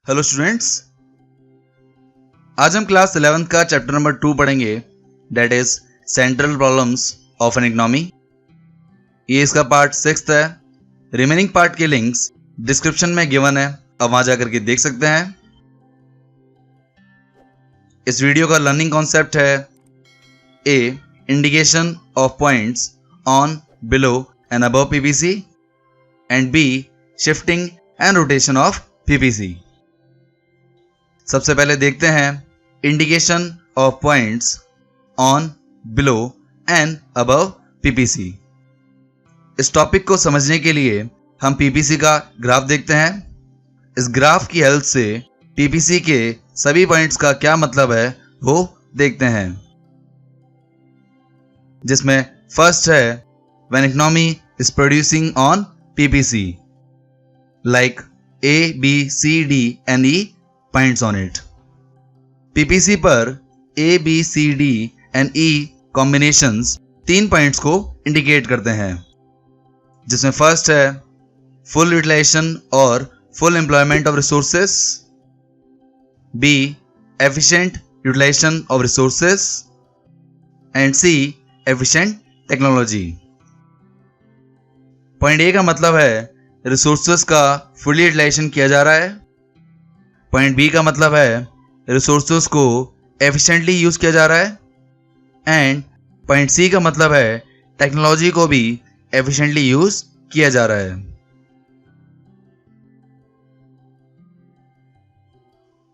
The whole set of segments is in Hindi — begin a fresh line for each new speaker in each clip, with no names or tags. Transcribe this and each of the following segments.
हेलो स्टूडेंट्स, आज हम क्लास 11th का चैप्टर नंबर 2 पढ़ेंगे, that is central problems of an economy. ये इसका पार्ट 6 है। रिमेनिंग पार्ट के लिंक्स डिस्क्रिप्शन में गिवन है, अब वहां जाकर के देख सकते हैं। इस वीडियो का लर्निंग कॉन्सेप्ट है a indication of points on, below and above PPC and B shifting and rotation of PPC. सबसे पहले देखते हैं indication of points on, below and above PPC. इस टॉपिक को समझने के लिए हम पीपीसी का ग्राफ देखते हैं। इस ग्राफ की हेल्प से पीपीसी के सभी पॉइंट्स का क्या मतलब है वो देखते हैं, जिसमें फर्स्ट है when economy is producing on PPC like A, B, C, D and E points on it. PPC पर A, B, C, D and E combinations 3 points को इंडिकेट करते हैं, जिसमें फर्स्ट है फुल यूटिलाइजेशन और full employment of resources, B efficient utilization of resources and C efficient technology. Point A का मतलब है रिसोर्सेस का फुली यूटिलाइजेशन किया जा रहा है। पॉइंट बी का मतलब है रिसोर्सेस को एफिशिएंटली यूज किया जा रहा है। एंड पॉइंट सी का मतलब है टेक्नोलॉजी को भी एफिशिएंटली यूज किया जा रहा है।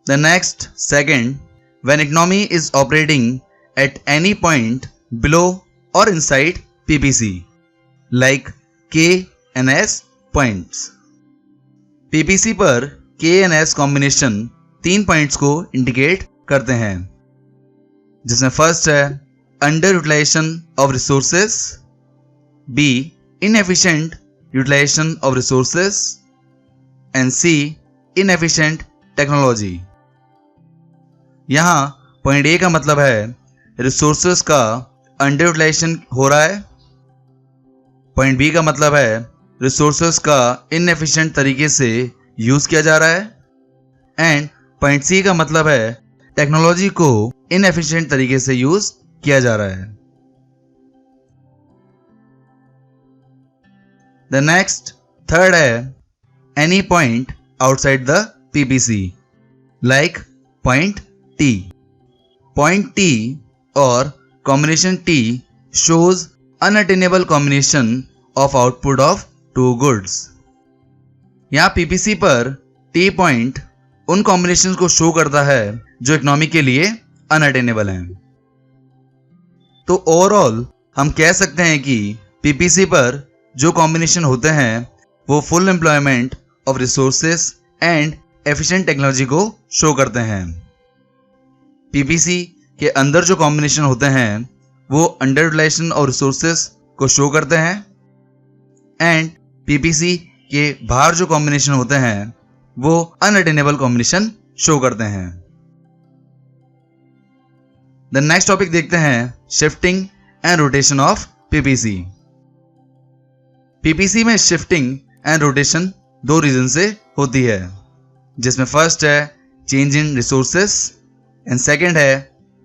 The next second, when economy is operating at any point below और inside PPC like K and S points. PPC पर K and S combination 3 points को इंडिकेट करते हैं, जिसमें फर्स्ट है under utilization of resources, B inefficient utilization of resources and C inefficient technology. यहां पॉइंट ए का मतलब है रिसोर्सेस का अंडर यूटिलाइजेशन हो रहा है। पॉइंट बी का मतलब है रिसोर्सेस का इनएफिशिएंट तरीके से यूज किया जा रहा है। एंड पॉइंट सी का मतलब है टेक्नोलॉजी को इनएफिशिएंट तरीके से यूज किया जा रहा है। द नेक्स्ट थर्ड है any point outside the PPC like point T. Point T और combination T shows unattainable combination of output of two goods। यहाँ पीपीसी पर टी पॉइंट उन कॉम्बिनेशन को शो करता है जो इकोनॉमी के लिए अनअटेनेबल हैं। तो ओवरऑल हम कह सकते हैं कि पीपीसी पर जो कॉम्बिनेशन होते हैं वो full employment of resources and efficient technology को शो करते हैं। पीपीसी के अंदर जो कॉम्बिनेशन होते हैं वो अंडर यूटिलाइजेशन और रिसोर्सेस को शो करते हैं। एंड पीपीसी के बाहर जो कॉम्बिनेशन होते हैं वो अनअटेनेबल कॉम्बिनेशन शो करते हैं। द नेक्स्ट टॉपिक देखते हैं shifting and rotation of PPC. PPC में शिफ्टिंग एंड रोटेशन 2 रीजन से होती है, जिसमें फर्स्ट है change in resources and second है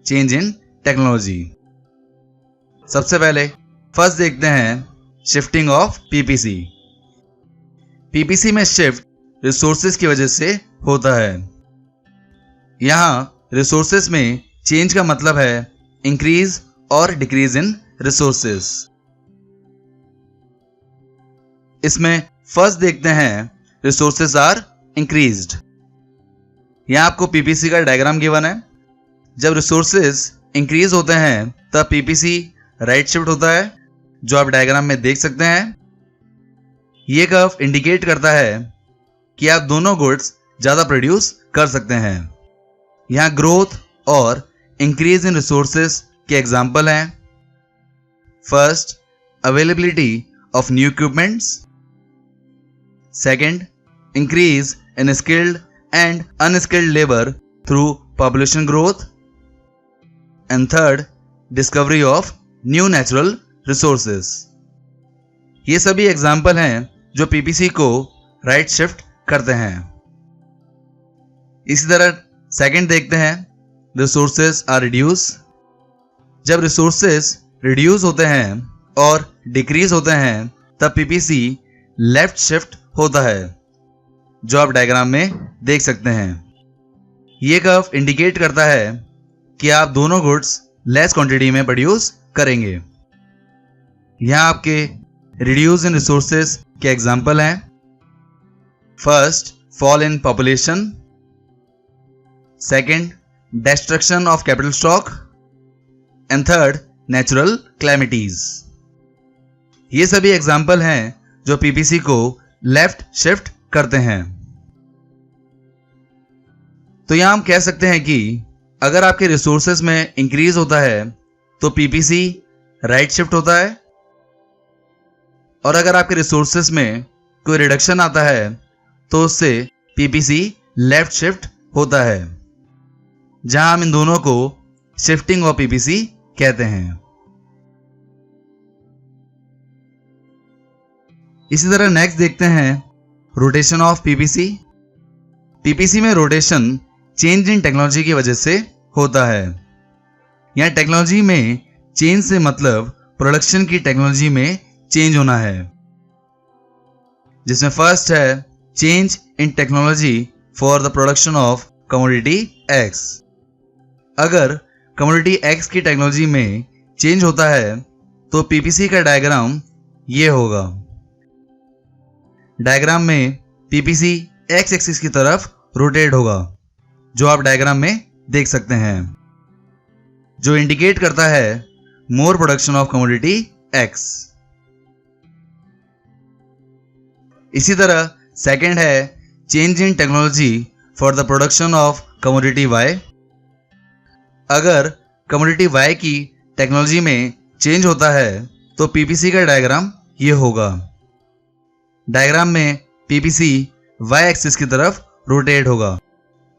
चेंज इन टेक्नोलॉजी। सबसे पहले फर्स्ट देखते हैं शिफ्टिंग ऑफ पीपीसी। पीपीसी में शिफ्ट रिसोर्सेज की वजह से होता है। यहां रिसोर्सेज में चेंज का मतलब है इंक्रीज और डिक्रीज इन रिसोर्सेज। इसमें फर्स्ट देखते हैं रिसोर्सेज आर इंक्रीज्ड। यहां आपको पीपीसी का डायग्राम गिवन है। जब रिसोर्सेज इंक्रीज होते हैं तब पीपीसी राइट शिफ्ट होता है, जो आप डायग्राम में देख सकते हैं। यह कर्व इंडिकेट करता है कि आप दोनों गुड्स ज्यादा प्रोड्यूस कर सकते हैं। यहां ग्रोथ और इंक्रीज इन रिसोर्सेस के एग्जाम्पल हैं। First, availability of new equipments. Second, increase in skilled and unskilled labour through population growth. And third, discovery of new natural resources. ये सभी एग्जाम्पल हैं जो पीपीसी को राइट शिफ्ट करते हैं। इसी तरह सेकंड देखते हैं, रिसोर्सेज आर रिड्यूस। जब रिसोर्सेज रिड्यूस होते हैं और डिक्रीज होते हैं तब पीपीसी लेफ्ट शिफ्ट होता है, जो आप डायग्राम में देख सकते हैं। ये कर्व इंडिकेट करता है कि आप दोनों गुड्स लेस क्वांटिटी में प्रोड्यूस करेंगे। यहाँ आपके रिड्यूस इन रिसोर्सेज के एग्जाम्पल हैं। First, fall in population. Second, destruction of capital stock, and third, natural calamities। ये सभी एग्जाम्पल हैं जो पीपीसी को लेफ्ट शिफ्ट करते हैं। तो यहां हम कह सकते हैं कि अगर आपके रिसोर्सेज में इंक्रीज होता है तो पीपीसी राइट शिफ्ट होता है, और अगर आपके रिसोर्सेज में कोई रिडक्शन आता है तो उससे पीपीसी लेफ्ट शिफ्ट होता है, जहां हम इन दोनों को शिफ्टिंग ऑफ पीपीसी कहते हैं। इसी तरह नेक्स्ट देखते हैं रोटेशन ऑफ पीपीसी। पीपीसी में रोटेशन चेंज इन टेक्नोलॉजी की वजह से होता है। यहां टेक्नोलॉजी में चेंज से मतलब प्रोडक्शन की टेक्नोलॉजी में चेंज होना है, जिसमें फर्स्ट है change in technology for the production of commodity x. अगर कमोडिटी एक्स की टेक्नोलॉजी में चेंज होता है तो पीपीसी का डायग्राम ये होगा। डायग्राम में पीपीसी एक्स एक्सिस की तरफ रोटेट होगा, जो आप डायग्राम में देख सकते हैं, जो इंडिकेट करता है more production of commodity X. इसी तरह सेकंड है change in technology for the production of commodity Y. अगर कमोडिटी वाई की टेक्नोलॉजी में चेंज होता है तो पीपीसी का डायग्राम ये होगा। डायग्राम में पीपीसी वाई एक्सिस की तरफ रोटेट होगा,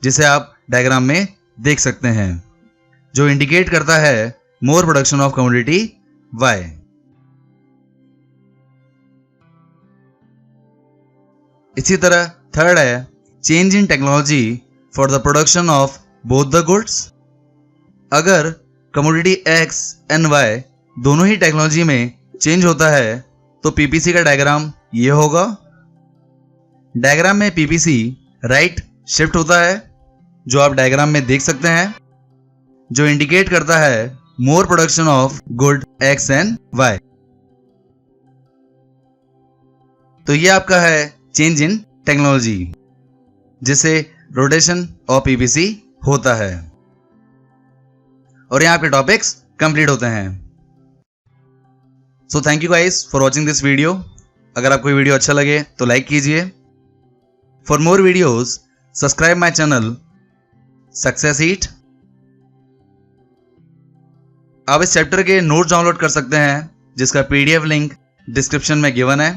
जिसे आप डायग्राम में देख सकते हैं, जो इंडिकेट करता है more production of commodity Y. इसी तरह थर्ड है change in technology for the production of both the goods. अगर कमोडिटी एक्स एंड वाई दोनों ही टेक्नोलॉजी में चेंज होता है तो पीपीसी का डायग्राम ये होगा। डायग्राम में पीपीसी राइट शिफ्ट होता है, जो आप डायग्राम में देख सकते हैं, जो इंडिकेट करता है more production of good X and Y. तो ये आपका है चेंज इन टेक्नोलॉजी, जिसे रोटेशन ऑफ पीपीसी होता है। और यहाँ पे टॉपिक्स कंप्लीट होते हैं। So thank you guys for watching this video. अगर आपको वीडियो अच्छा लगे तो लाइक कीजिए। For more videos subscribe my channel success hit. आप इस चैप्टर के नोट्स डाउनलोड कर सकते हैं, जिसका पीडीएफ लिंक डिस्क्रिप्शन में गिवन है।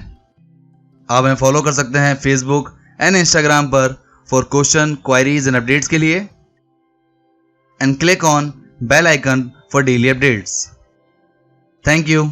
आप हमें फॉलो कर सकते हैं फेसबुक एंड इंस्टाग्राम पर for question, queries and updates के लिए, and click on bell icon for daily updates. Thank you.